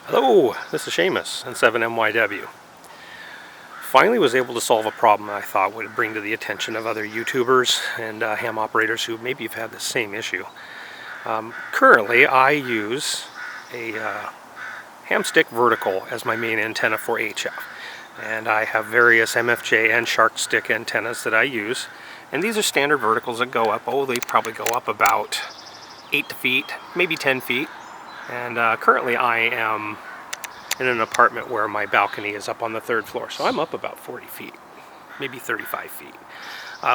Hello, this is Seamus and 7MYW. Finally was able to solve a problem I thought would bring to the attention of other YouTubers and ham operators who maybe have had the same issue. Currently, I use a ham stick vertical as my main antenna for HF. And I have various MFJ and shark stick antennas that I use. And these are standard verticals that go up, they probably go up about 8 feet, maybe 10 feet. And currently I am in an apartment where my balcony is up on the 3rd floor. So I'm up about 40 feet, maybe 35 feet,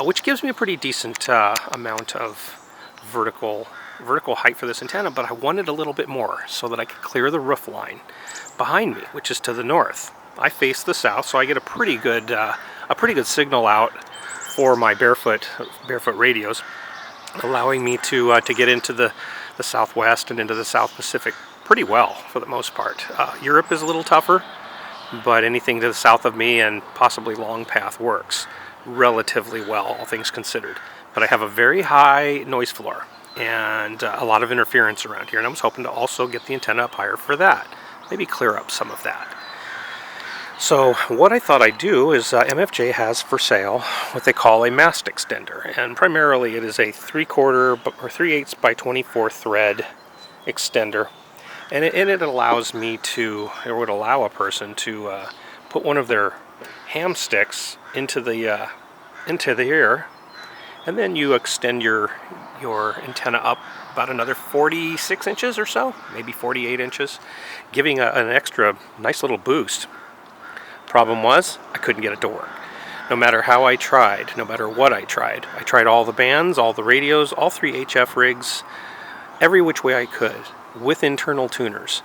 which gives me a pretty decent amount of vertical height for this antenna, but I wanted a little bit more so that I could clear the roof line behind me, which is to the north. I face the south, so I get a pretty good signal out for my barefoot radios, allowing me to get into the southwest and into the South Pacific pretty well for the most part. Europe is a little tougher, but anything to the south of me and possibly Long Path works relatively well, all things considered. But I have a very high noise floor and a lot of interference around here, and I was hoping to also get the antenna up higher for that, maybe clear up some of that. So what I thought I'd do is MFJ has for sale what they call a mast extender, and primarily it is a 3/4 or 3/8 by 24 thread extender, and it allows me to, or would allow a person to put one of their ham sticks into the ear, and then you extend your antenna up about another 46 inches or so, maybe 48 inches, giving an extra nice little boost. Problem was, I couldn't get it to work. No matter how I tried, no matter what I tried all the bands, all the radios, all 3 HF rigs, every which way I could, with internal tuners,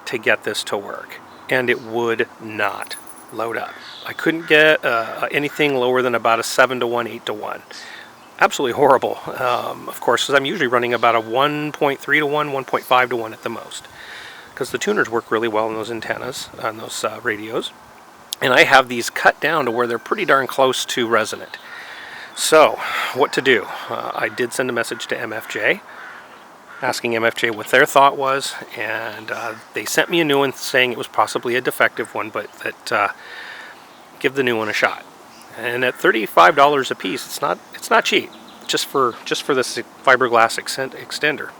to get this to work. And it would not load up. I couldn't get anything lower than about a 7-to-1, 8-to-1. Absolutely horrible, of course, because I'm usually running about a 1.3-to-1, 1.5-to-1 at the most. Because the tuners work really well on those antennas, on those radios. And I have these cut down to where they're pretty darn close to resonant. So, what to do? I did send a message to MFJ, asking MFJ what their thought was, and they sent me a new one saying it was possibly a defective one, but that give the new one a shot. And at $35 a piece, it's not cheap, just for this fiberglass extender.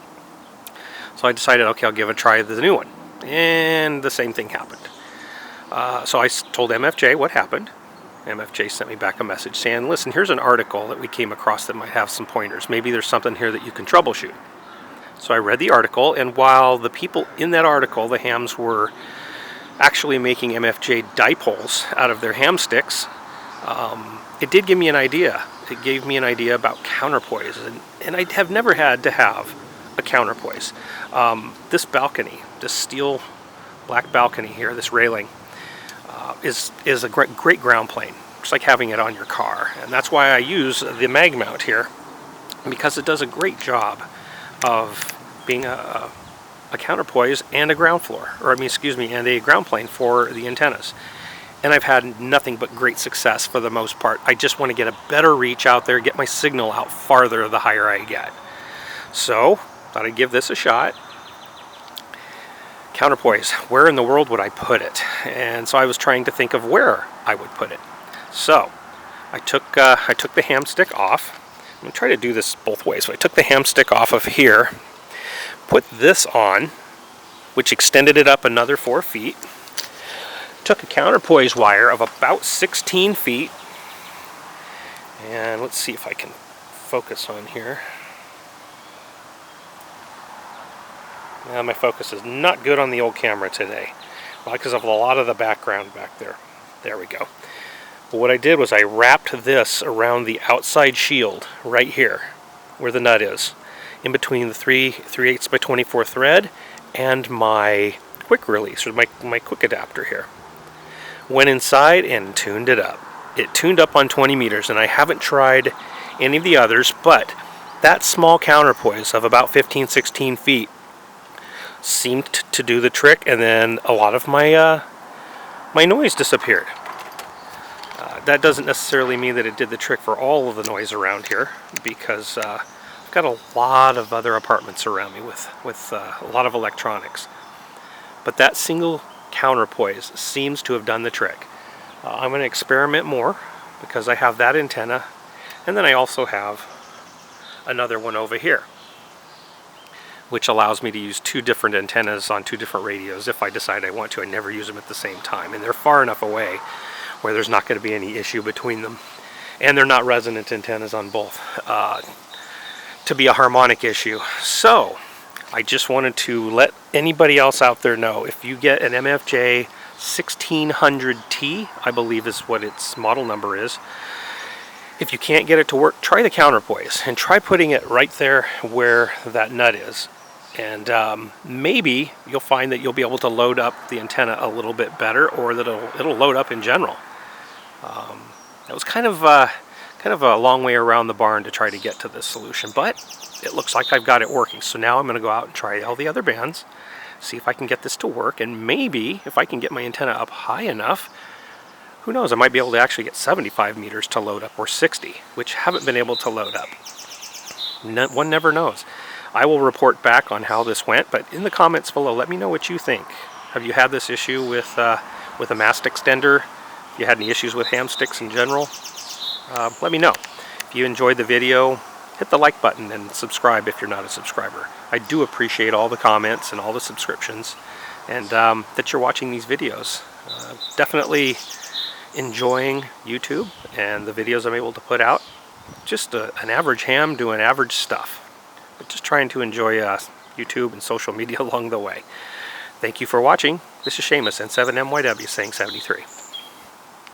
So I decided, okay, I'll give it a try the new one, and the same thing happened. So I told MFJ what happened. MFJ sent me back a message saying, listen, here's an article that we came across that might have some pointers. Maybe there's something here that you can troubleshoot. So I read the article, and while the people in that article, the hams, were actually making MFJ dipoles out of their ham sticks, it did give me an idea. It gave me an idea about counterpoise, and I have never had to have a counterpoise. This balcony, this steel black balcony here, this railing, is a great ground plane. It's like having it on your car, and that's why I use the mag mount here, because it does a great job of being a counterpoise and a ground floor, and a ground plane for the antennas. And I've had nothing but great success for the most part. I just want to get a better reach out there, get my signal out farther the higher I get. So, thought I'd give this a shot. Counterpoise, where in the world would I put it? And so I was trying to think of where I would put it. So I took the ham stick off. I'm going to try to do this both ways. So I took the ham stick off of here, put this on, which extended it up another 4 feet, took a counterpoise wire of about 16 feet, and let's see if I can focus on here. My focus is not good on the old camera today, because of a lot of the background back there. There we go. But what I did was I wrapped this around the outside shield right here, where the nut is, in between the 3/8 by 24 thread and my quick release, or my quick adapter here. Went inside and tuned it up. It tuned up on 20 meters, and I haven't tried any of the others, but that small counterpoise of about 15-16 feet seemed to do the trick, and then a lot of my noise disappeared. That doesn't necessarily mean that it did the trick for all of the noise around here, because I've got a lot of other apartments around me with a lot of electronics. but that single counterpoise seems to have done the trick. I'm going to experiment more because I have that antenna, and then I also have another one over here, which allows me to use 2 different antennas on 2 different radios if I decide I want to. I never use them at the same time, and they're far enough away where there's not going to be any issue between them, and they're not resonant antennas on both to be a harmonic issue. So I just wanted to let anybody else out there know, if you get an MFJ 1600T, I believe is what its model number is, if you can't get it to work, try the counterpoise and try putting it right there where that nut is. And maybe you'll find that you'll be able to load up the antenna a little bit better, or that it'll load up in general. That was kind of a long way around the barn to try to get to this solution, but it looks like I've got it working. So now I'm going to go out and try all the other bands, see if I can get this to work, and maybe if I can get my antenna up high enough, who knows, I might be able to actually get 75 meters to load up, or 60, which haven't been able to load up. One never knows. I will report back on how this went, but in the comments below, let me know what you think. Have you had this issue with a mast extender? If you had any issues with ham sticks in general, let me know. If you enjoyed the video, hit the like button and subscribe if you're not a subscriber. I do appreciate all the comments and all the subscriptions, and that you're watching these videos. Definitely enjoying YouTube and the videos I'm able to put out. Just an average ham doing average stuff, but just trying to enjoy YouTube and social media along the way. Thank you for watching. This is Seamus, N7MYW, saying 73.